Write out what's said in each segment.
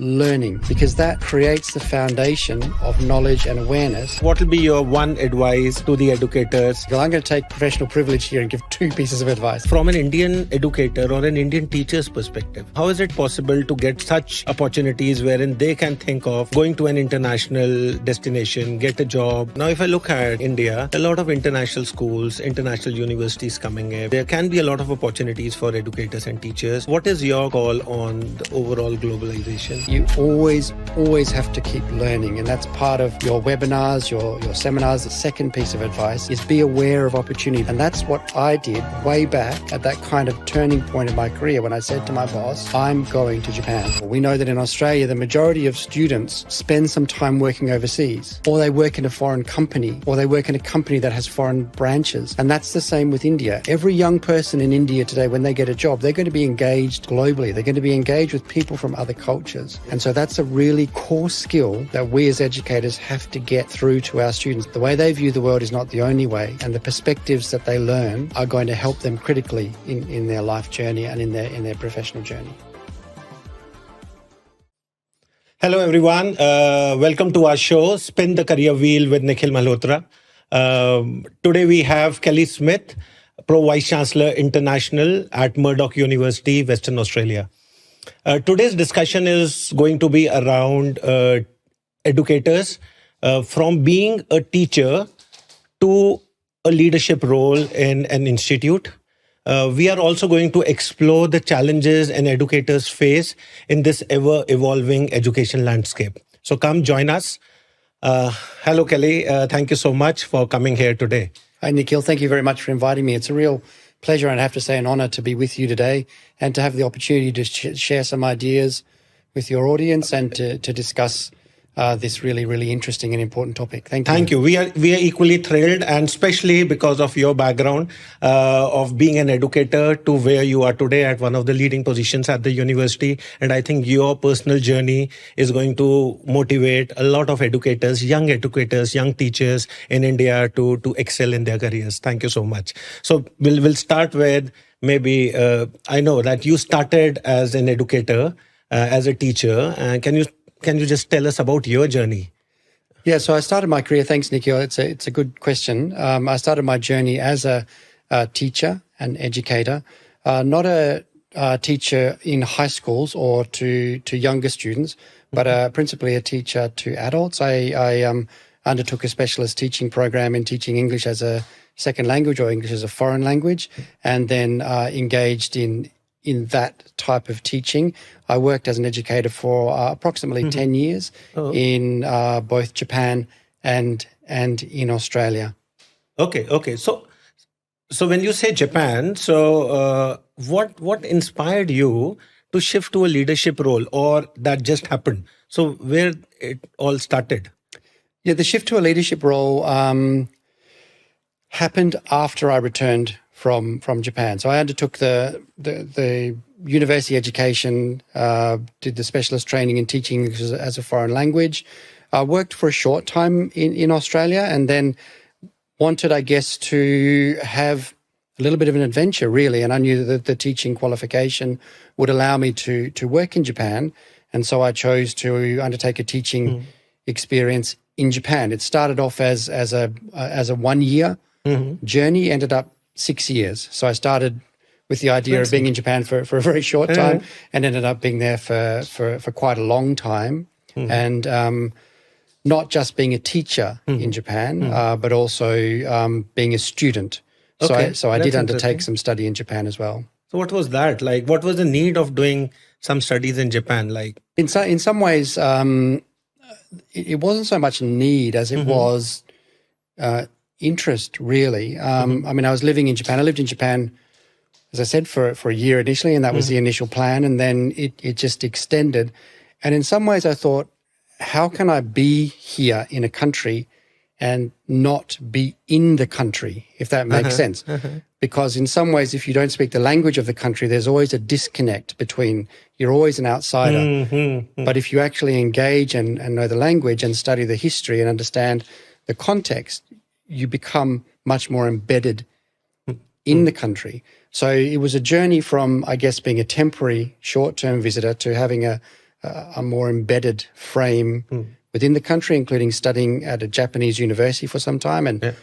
learning, because that creates the foundation of knowledge and awareness. What will be your one advice to the educators? Well, I'm going to take professional privilege here and give two pieces of advice. From an Indian educator or an Indian teacher's perspective, how is it possible to get such opportunities wherein they can think of going to an international destination, get a job? Now, if I look at India, a lot of international schools, international universities coming in. There can be a lot of opportunities for educators and teachers. What is your call on the overall globalization? You always have to keep learning, and that's part of your webinars, your seminars. The second piece of advice is be aware of opportunity. And that's what I did way back at that kind of turning point in my career when I said to my boss, I'm going to Japan. We know that in Australia, the majority of students spend some time working overseas, or they work in a foreign company, or they work in a company that has foreign branches. And that's the same with India. Every young person in India today, when they get a job, they're going to be engaged globally. They're going to be engaged with people from other cultures. And so that's a really core skill that we as educators have to get through to our students. The way they view the world is not the only way, and the perspectives that they learn are going to help them critically in their life journey and in their professional journey. Hello, everyone. Welcome to our show, Spin the Career Wheel with Nikkhiel Malhottra. Today we have Kelly Smith, Pro Vice-Chancellor International at Murdoch University, Western Australia. Today's discussion is going to be around educators from being a teacher to a leadership role in an institute. We are also going to explore the challenges an educators face in this ever-evolving education landscape. So come join us. Hello, Kelly. Thank you so much for coming here today. Hi, Nikkhiel. Thank you very much for inviting me. It's a real pleasure, and I have to say an honor to be with you today and to have the opportunity to share some ideas with your audience and to discuss this really interesting and important topic. Thank you. Thank you. We are equally thrilled, and especially because of your background of being an educator to where you are today at one of the leading positions at the university. And I think your personal journey is going to motivate a lot of educators, young teachers in India to excel in their careers. Thank you so much. So we'll start with maybe I know that you started as an educator, as a teacher. Can you just tell us about your journey? Yeah, so I started my career, thanks, Nikkhiel. It's a good question. I started my journey as a teacher and educator, not a teacher in high schools or to younger students, but principally a teacher to adults. I undertook a specialist teaching program in teaching English as a second language or English as a foreign language, and then engaged in that type of teaching. I worked as an educator for approximately 10 years in both Japan and in Australia. Okay. So when you say Japan, so what inspired you to shift to a leadership role, or that just happened? So where it all started? Yeah, the shift to a leadership role happened after I returned from Japan. So I undertook the university education, did the specialist training in teaching English as a foreign language. I worked for a short time in Australia, and then wanted, I guess, to have a little bit of an adventure, really. And I knew that the teaching qualification would allow me to work in Japan. And so I chose to undertake a teaching experience in Japan. It started off as a 1 year journey, ended up 6 years. So I started with the idea of being in Japan for a very short time and ended up being there for quite a long time. And not just being a teacher in Japan, but also being a student. So I did undertake some study in Japan as well. So what was that like? What was the need of doing some studies in Japan like? In some ways, it wasn't so much need as it was interest, really. I mean, I was living in Japan. I lived in Japan, as I said, for a year initially, and that was the initial plan. And then it just extended. And in some ways I thought, how can I be here in a country and not be in the country, if that makes sense? Because in some ways, if you don't speak the language of the country, there's always a disconnect between, you're always an outsider. But if you actually engage and know the language and study the history and understand the context, you become much more embedded in the country. So it was a journey from, I guess, being a temporary short-term visitor to having a a more embedded frame within the country, including studying at a Japanese university for some time and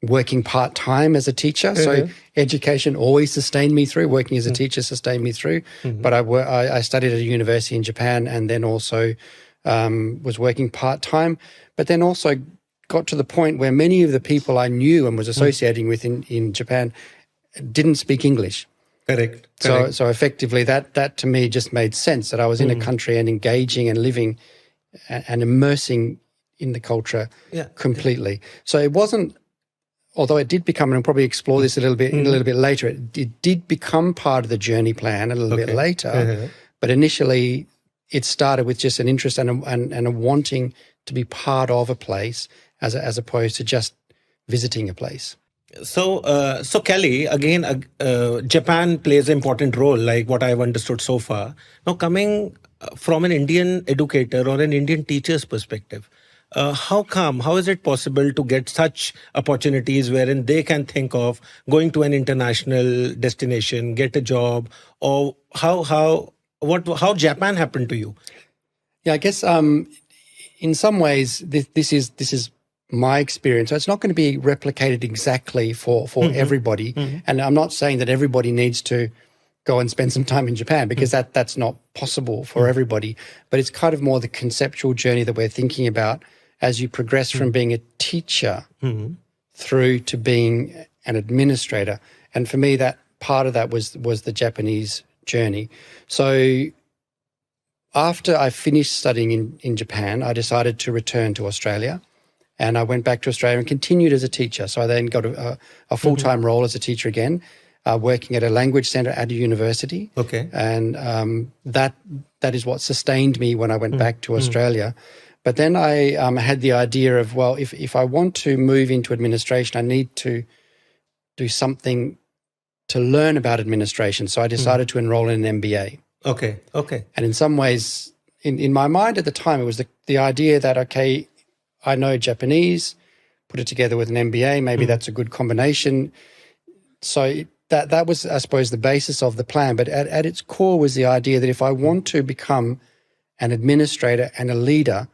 working part-time as a teacher. So education always sustained me through. Working as a teacher sustained me through. But I studied at a university in Japan and then also was working part-time, but then also got to the point where many of the people I knew and was associating with in Japan didn't speak English. Correct. So effectively that to me just made sense, that I was in a country and engaging and living and immersing in the culture completely. So it wasn't, although it did become, and I'll probably explore this a little bit later, it did become part of the journey plan a little bit later. But initially it started with just an interest and a wanting to be part of a place as opposed to just visiting a place. So Kelly, again, Japan plays an important role, like what I've understood so far. Now, coming from an Indian educator or an Indian teacher's perspective, how is it possible to get such opportunities wherein they can think of going to an international destination, get a job, or how Japan happened to you? Yeah, I guess in some ways this is my experience. So it's not going to be replicated exactly for everybody. And I'm not saying that everybody needs to go and spend some time in Japan, because that's not possible for everybody. But it's kind of more the conceptual journey that we're thinking about as you progress from being a teacher through to being an administrator. And for me, that part of that was the Japanese journey. So after I finished studying in Japan, I decided to return to Australia. And I went back to Australia and continued as a teacher. So I then got a full-time role as a teacher again, working at a language centre at a university. Okay. And that is what sustained me when I went back to Australia. But then I had the idea of, well, if I want to move into administration, I need to do something to learn about administration. So I decided to enroll in an MBA. Okay. And in some ways, in my mind at the time, it was the idea that, okay, I know Japanese, put it together with an MBA, maybe that's a good combination. So that was, I suppose, the basis of the plan. But at its core was the idea that if I want to become an administrator and a leader,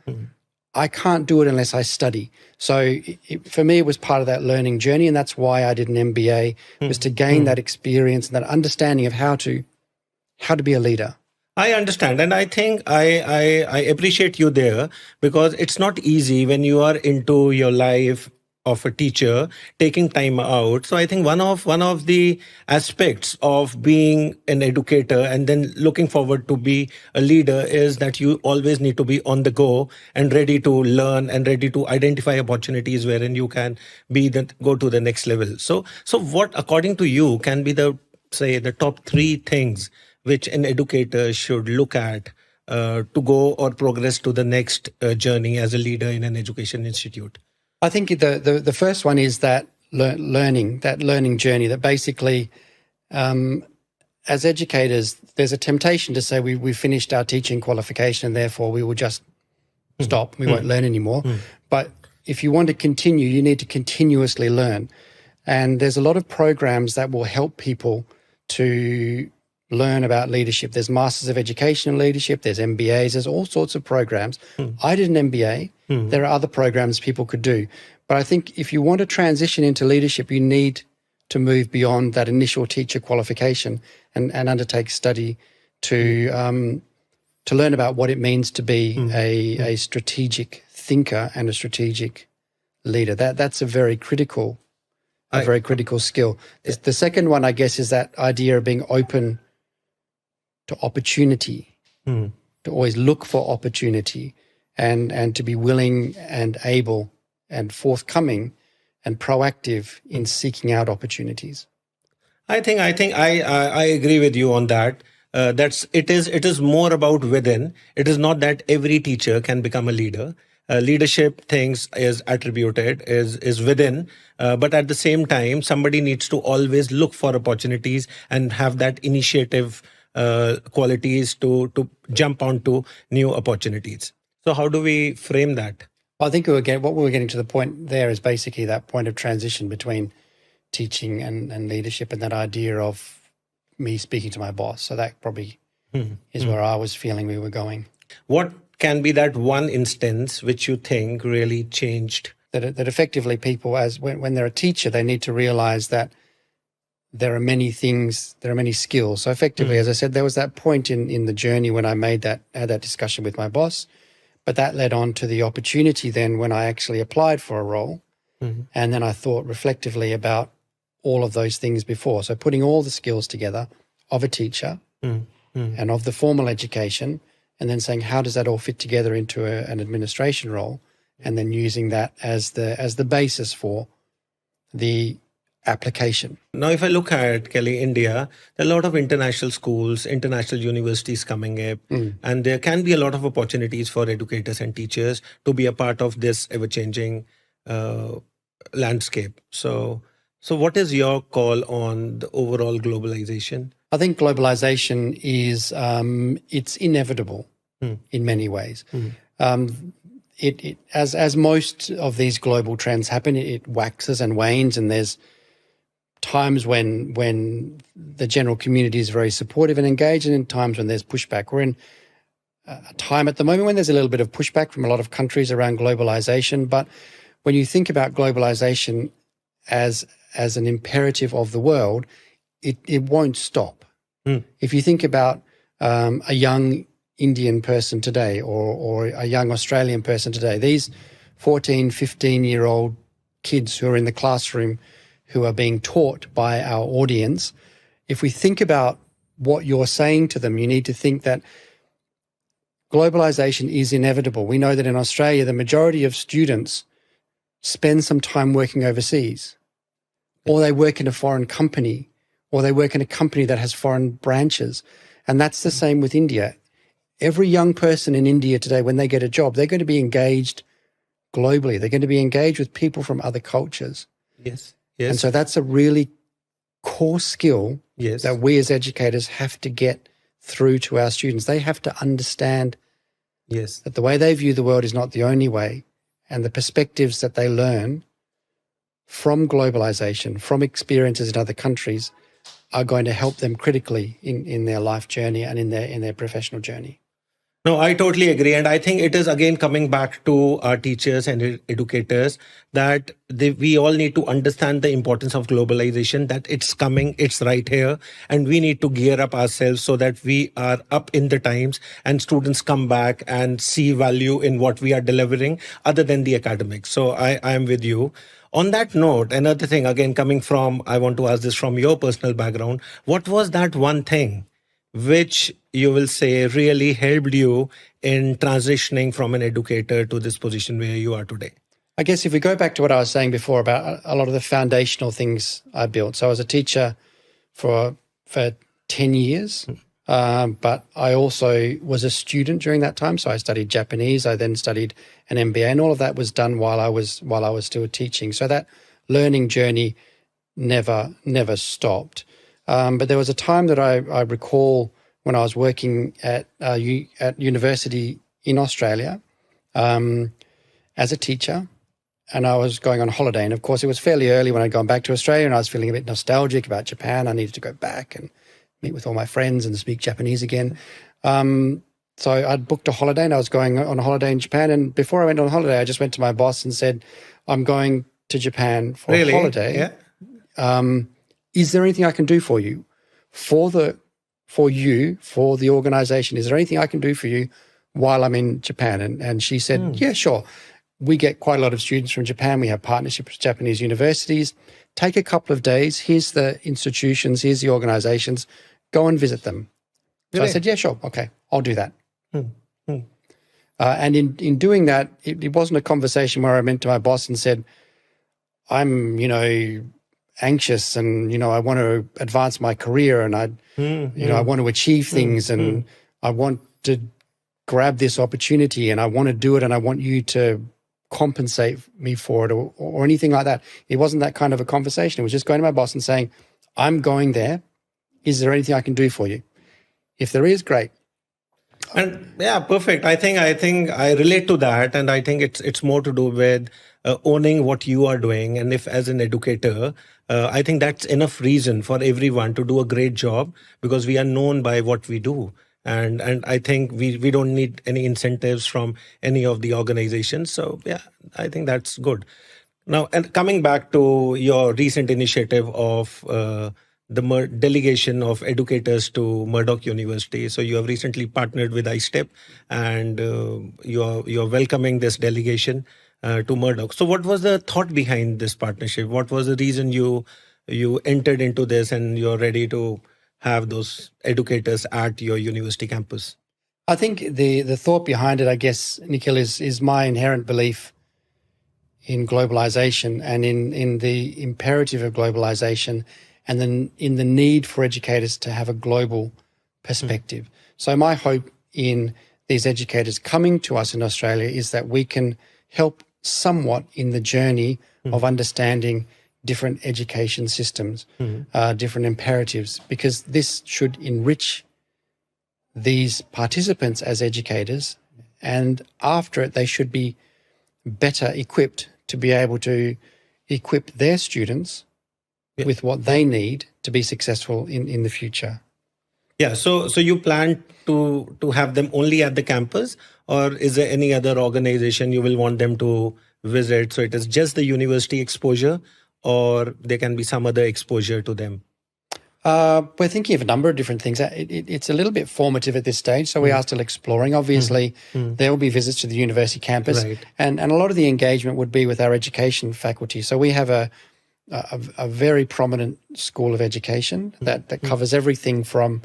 I can't do it unless I study. So for me, it was part of that learning journey, and that's why I did an MBA, was to gain that experience and that understanding of how to be a leader. I understand. And I think I appreciate you there, because it's not easy when you are into your life of a teacher, taking time out. So I think one of the aspects of being an educator and then looking forward to be a leader is that you always need to be on the go and ready to learn and ready to identify opportunities wherein you can go to the next level. So what, according to you, can be the top 3 things which an educator should look at to go or progress to the next journey as a leader in an education institute? I think the first one is that learning journey, that basically as educators, there's a temptation to say we finished our teaching qualification and therefore we will just stop, we won't learn anymore. But if you want to continue, you need to continuously learn. And there's a lot of programs that will help people to learn about leadership. There's Masters of Education in Leadership, there's MBAs, there's all sorts of programs. I did an MBA. There are other programs people could do. But I think if you want to transition into leadership, you need to move beyond that initial teacher qualification and undertake study to learn about what it means to be a strategic thinker and a strategic leader. That's a very critical skill. The second one, I guess, is that idea of being open to opportunity, to always look for opportunity and to be willing and able and forthcoming and proactive in seeking out opportunities. I think I agree with you on that. It is more about within. It is not that every teacher can become a leader. Leadership things is attributed, is within, but at the same time, somebody needs to always look for opportunities and have that initiative qualities to jump onto new opportunities. So how do we frame that? I think what we were getting to the point there is basically that point of transition between teaching and leadership, and that idea of me speaking to my boss. So that probably is where I was feeling we were going. What can be that one instance which you think really changed? That effectively people, when they're a teacher, they need to realize that there are many things, there are many skills. So effectively, as I said, there was that point in the journey when I had that discussion with my boss, but that led on to the opportunity then when I actually applied for a role. And then I thought reflectively about all of those things before. So putting all the skills together of a teacher and of the formal education, and then saying, how does that all fit together into an administration role? And then using that as the basis for the application. Now, if I look at Kelly, India, there are a lot of international schools, international universities coming up, and there can be a lot of opportunities for educators and teachers to be a part of this ever-changing landscape. So what is your call on the overall globalization? I think globalization is it's inevitable in many ways. As most of these global trends happen, it waxes and wanes, and there's times when the general community is very supportive and engaged, and in times when there's pushback. We're in a time at the moment when there's a little bit of pushback from a lot of countries around globalization, but when you think about globalization as an imperative of the world, it won't stop. If you think about a young Indian person today or a young Australian person today, these 14, 15-year-old kids who are in the classroom who are being taught by our audience, if we think about what you're saying to them, you need to think that globalization is inevitable. We know that in Australia, the majority of students spend some time working overseas, or they work in a foreign company, or they work in a company that has foreign branches. And that's the same with India. Every young person in India today, when they get a job, they're going to be engaged globally. They're going to be engaged with people from other cultures. Yes. And so that's a really core skill that we as educators have to get through to our students. They have to understand that the way they view the world is not the only way, and the perspectives that they learn from globalization, from experiences in other countries, are going to help them critically in their life journey and in their professional journey. No, I totally agree. And I think it is again coming back to our teachers and educators that we all need to understand the importance of globalization, that it's coming, it's right here, and we need to gear up ourselves so that we are up in the times and students come back and see value in what we are delivering other than the academics. So I am with you. On that note, another thing, again, coming from, I want to ask this from your personal background, what was that one thing which you will say really helped you in transitioning from an educator to this position where you are today? I guess if we go back to what I was saying before about a lot of the foundational things I built. So I was a teacher for 10 years, but I also was a student during that time. So I studied Japanese. I then studied an MBA, and all of that was done while I was still teaching. So that learning journey never stopped. But there was a time that I recall when I was working at university in Australia as a teacher, and I was going on holiday. And of course, it was fairly early when I'd gone back to Australia, and I was feeling a bit nostalgic about Japan. I needed to go back and meet with all my friends and speak Japanese again. So I'd booked a holiday, and I was going on a holiday in Japan. And before I went on holiday, I just went to my boss and said, I'm going to Japan for a holiday. Yeah. Is there anything I can do for you? For the organization, is there anything I can do for you while I'm in Japan? And she said, yeah, sure. We get quite a lot of students from Japan. We have partnerships with Japanese universities. Take a couple of days. Here's the institutions. Here's the organizations. Go and visit them. So I said, yeah, sure. Okay, I'll do that. And in doing that, it wasn't a conversation where I went to my boss and said, I'm, anxious and, I want to advance my career and I want to achieve things and I want to grab this opportunity and I want to do it and I want you to compensate me for it or anything like that. It wasn't that kind of a conversation. It was just going to my boss and saying, I'm going there. Is there anything I can do for you? If there is, great. And yeah, perfect. I think I relate to that. And I think it's more to do with owning what you are doing. And if as an educator, I think that's enough reason for everyone to do a great job because we are known by what we do. And I think we don't need any incentives from any of the organizations. So yeah, I think that's good. Now, and coming back to your recent initiative of the delegation of educators to Murdoch University. So you have recently partnered with iStep, and you're welcoming this delegation to Murdoch. So what was the thought behind this partnership? What was the reason you entered into this and you're ready to have those educators at your university campus? I think the thought behind it, I guess, Nikhil, is my inherent belief in globalization and in the imperative of globalization, and then in the need for educators to have a global perspective. So my hope in these educators coming to us in Australia is that we can help somewhat in the journey of understanding different education systems, different imperatives, because this should enrich these participants as educators, and after it they should be better equipped to be able to equip their students with what they need to be successful in the future. Yeah, so you plan to have them only at the campus, or is there any other organization you will want them to visit? So it is just the university exposure, or there can be some other exposure to them? We're thinking of a number of different things. It's a little bit formative at this stage, so we are still exploring. Obviously, there will be visits to the university campus, and a lot of the engagement would be with our education faculty. So we have a very prominent school of education that covers everything from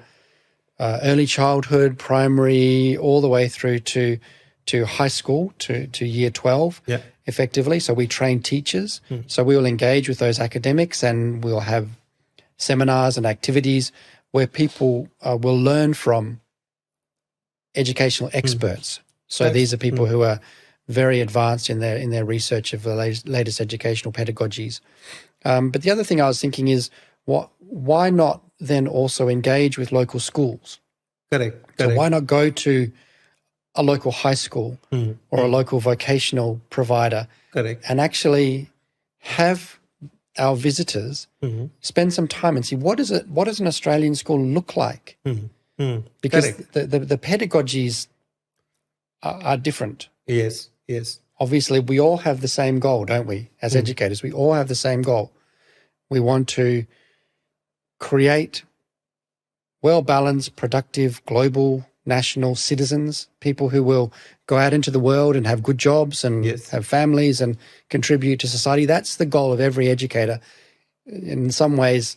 early childhood, primary, all the way through to high school, to year 12, effectively. So we train teachers. So we will engage with those academics, and we'll have seminars and activities where people will learn from educational experts. So these are people who are very advanced in their research of the latest educational pedagogies. But the other thing I was thinking is, why not then also engage with local schools? Correct. So why not go to a local high school or a local vocational provider and actually have our visitors spend some time and see what does an Australian school look like? Because the pedagogies are different. Yes. Obviously, we all have the same goal, don't we? As educators, we all have the same goal. We want to create well-balanced, productive, global, national citizens, people who will go out into the world and have good jobs and have families and contribute to society. That's the goal of every educator. In some ways,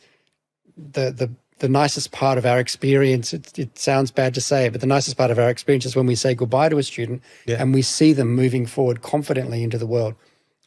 the nicest part of our experience, it sounds bad to say, but the nicest part of our experience is when we say goodbye to a student and we see them moving forward confidently into the world.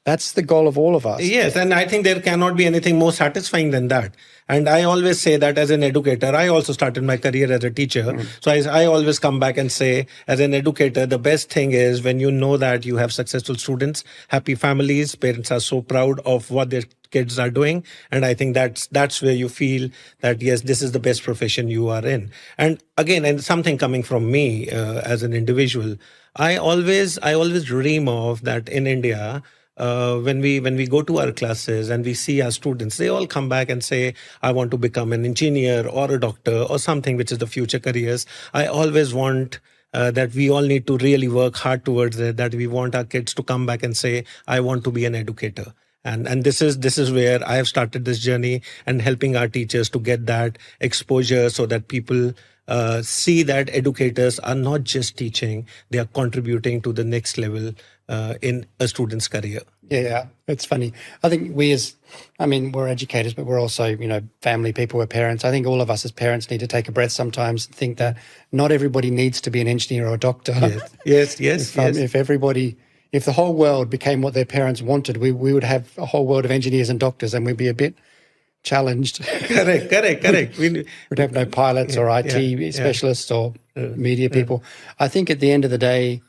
That's the goal of all of us. Yes, and I think there cannot be anything more satisfying than that. And I always say that as an educator, I also started my career as a teacher. So I always come back and say, as an educator, the best thing is when you know that you have successful students, happy families, parents are so proud of what their kids are doing. And I think that's where you feel that, yes, this is the best profession you are in. And again, and something coming from me as an individual, I always dream of that in India. When we go to our classes and we see our students, they all come back and say, I want to become an engineer or a doctor or something which is the future careers. I always want that we all need to really work hard towards it, that we want our kids to come back and say, I want to be an educator. And this is where I have started this journey and helping our teachers to get that exposure so that people see that educators are not just teaching, they are contributing to the next level in a student's career. Yeah, it's funny. I think we're educators, but we're also, family people, we're parents. I think all of us as parents need to take a breath sometimes and think that not everybody needs to be an engineer or a doctor. Yes. If the whole world became what their parents wanted, we would have a whole world of engineers and doctors, and we'd be a bit challenged. Correct. We'd have no pilots or IT specialists or media people. I think at the end of the day,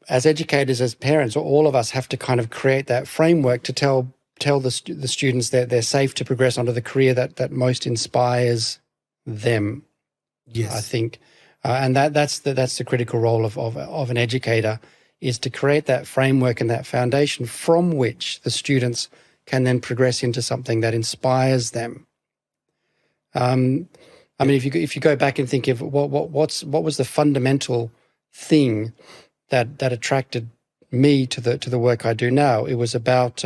as educators, as parents, all of us have to kind of create that framework to tell the students that they're safe to progress onto the career that most inspires them. Yes, I think, and that's the critical role of an educator, is to create that framework and that foundation from which the students can then progress into something that inspires them. I mean, if you go back and think of what was the fundamental thing that attracted me to the work I do now, it was about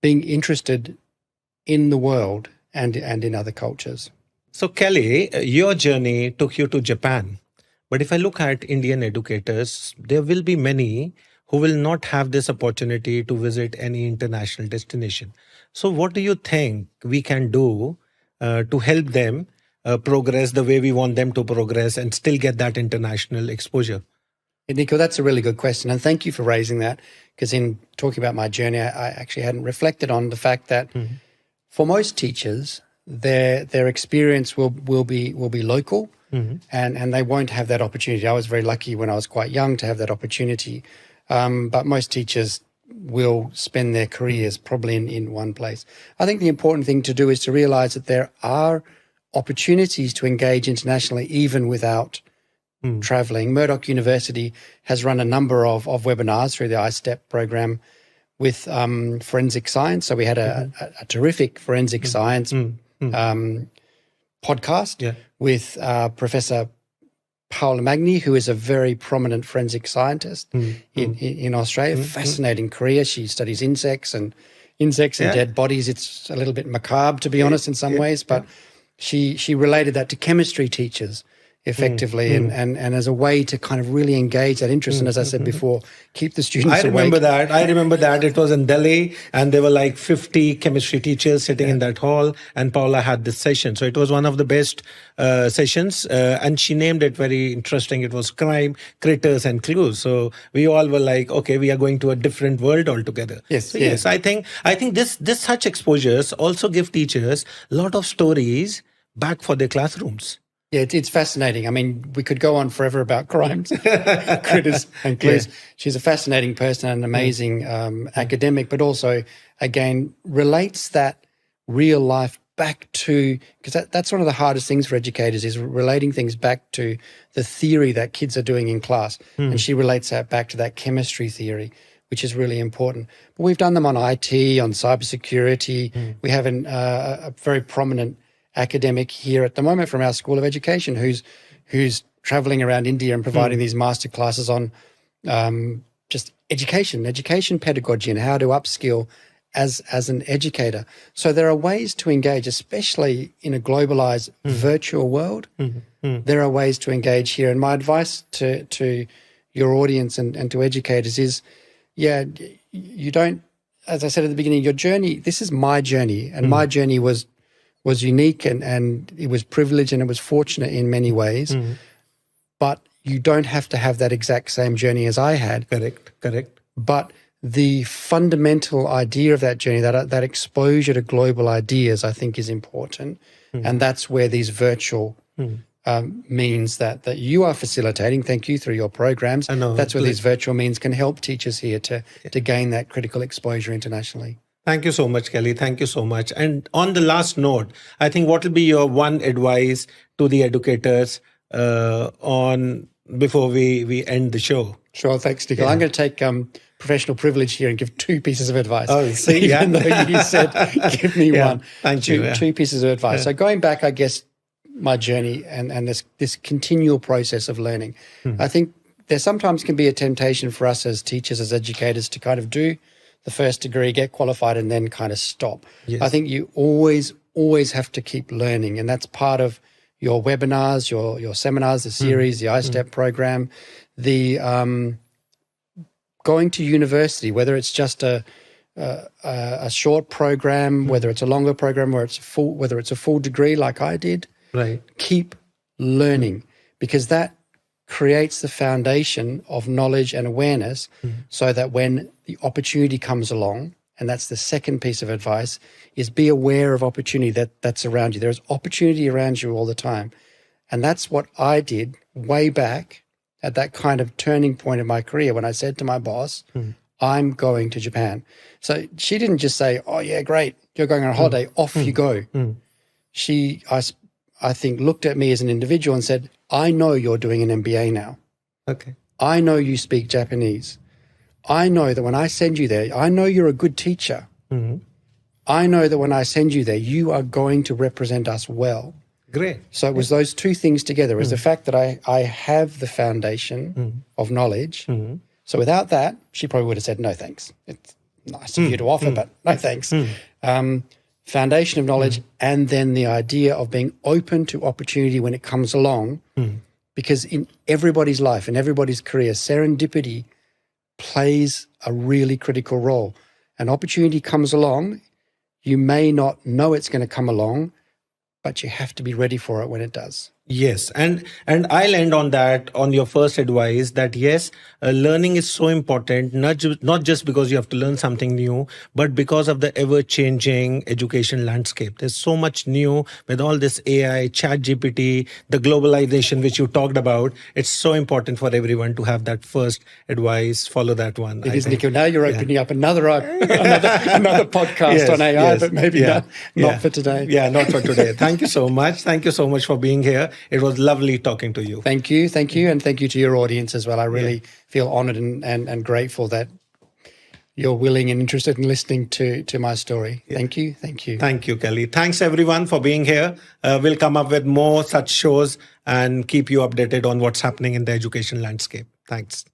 being interested in the world and in other cultures. So Kelly, your journey took you to Japan. But if I look at Indian educators, there will be many who will not have this opportunity to visit any international destination. So what do you think we can do to help them progress the way we want them to progress and still get that international exposure? Nikkhiel, that's a really good question. And thank you for raising that, because in talking about my journey, I actually hadn't reflected on the fact that for most teachers, their experience will be local, and they won't have that opportunity. I was very lucky when I was quite young to have that opportunity. But most teachers will spend their careers probably in one place. I think the important thing to do is to realize that there are opportunities to engage internationally even without traveling. Murdoch University has run a number of webinars through the I-STEP program with forensic science. So we had a terrific forensic science podcast with Professor Paola Magni, who is a very prominent forensic scientist in Australia. Fascinating career. She studies insects and dead bodies. It's a little bit macabre, to be honest, in some ways, but she related that to chemistry teachers effectively and as a way to kind of really engage that interest. And as I said before, keep the students awake. I remember that. It was in Delhi and there were like 50 chemistry teachers sitting in that hall, and Paula had this session. So it was one of the best sessions, and she named it very interesting. It was Crime, Critters and Clues. So we all were like, okay, we are going to a different world altogether. Yes, yes. I think this such exposures also give teachers a lot of stories back for their classrooms. Yeah, it's fascinating. I mean, we could go on forever about crimes, critters and clues. Yeah. She's a fascinating person and an amazing academic, but also, again, relates that real life back to, because that's one of the hardest things for educators, is relating things back to the theory that kids are doing in class. And she relates that back to that chemistry theory, which is really important. But we've done them on IT, on cybersecurity. We have a very prominent academic here at the moment from our School of Education who's traveling around India and providing these master classes on just education pedagogy and how to upskill as an educator. So there are ways to engage, especially in a globalized virtual world. There are ways to engage here. And my advice to your audience and to educators is, you don't, as I said at the beginning, your journey, this is my journey, and my journey was unique and it was privileged and it was fortunate in many ways. But you don't have to have that exact same journey as I had. Correct. But the fundamental idea of that journey, that exposure to global ideas, I think is important. And that's where these virtual means that you are facilitating, thank you, through your programs. That's where these virtual means can help teachers here to gain that critical exposure internationally. Thank you so much, Kelly. Thank you so much. And on the last note, I think what will be your one advice to the educators before we end the show? Sure, thanks, Nikkhiel. I'm going to take professional privilege here and give two pieces of advice. Oh, see, even though you said give me one. Thank you. Two pieces of advice. So going back, I guess, my journey and this continual process of learning, I think there sometimes can be a temptation for us as teachers, as educators, to kind of do the first degree, get qualified, and then kind of stop. I think you always have to keep learning, and that's part of your webinars, your seminars, the series, the I-STEP program, the going to university, whether it's just a short program, whether it's a longer program, whether it's a full degree like I did. Right. Keep learning, because that creates the foundation of knowledge and awareness so that when the opportunity comes along, and that's the second piece of advice, is be aware of opportunity that's around you. There's opportunity around you all the time. And that's what I did way back at that kind of turning point in my career when I said to my boss, I'm going to Japan. So she didn't just say, oh, yeah, great, you're going on a holiday, off you go. She, I think, looked at me as an individual and said, I know you're doing an MBA now. Okay. I know you speak Japanese. I know that when I send you there, I know you're a good teacher. I know that when I send you there, you are going to represent us well. Great. So it was those two things together. It was the fact that I have the foundation of knowledge. So without that, she probably would have said, no, thanks. It's nice of you to offer, but no, thanks. Foundation of knowledge, and then the idea of being open to opportunity when it comes along, because in everybody's life, in everybody's career, serendipity plays a really critical role. An opportunity comes along, you may not know it's going to come along, but you have to be ready for it when it does. Yes, and I'll end on that, on your first advice, that yes, learning is so important, not just because you have to learn something new, but because of the ever-changing education landscape. There's so much new with all this AI, ChatGPT, the globalization which you talked about. It's so important for everyone to have that first advice, follow that one. It is, Nikkhiel. Now you're opening up another podcast on AI, but maybe not for today. Yeah, not for today. Thank you so much. Thank you so much for being here. It was lovely talking to you. Thank you. And thank you to your audience as well. I really feel honored and grateful that you're willing and interested in listening to my story. Thank you. Thank you, Kelly. Thanks everyone for being here. We'll come up with more such shows and keep you updated on what's happening in the education landscape. Thanks.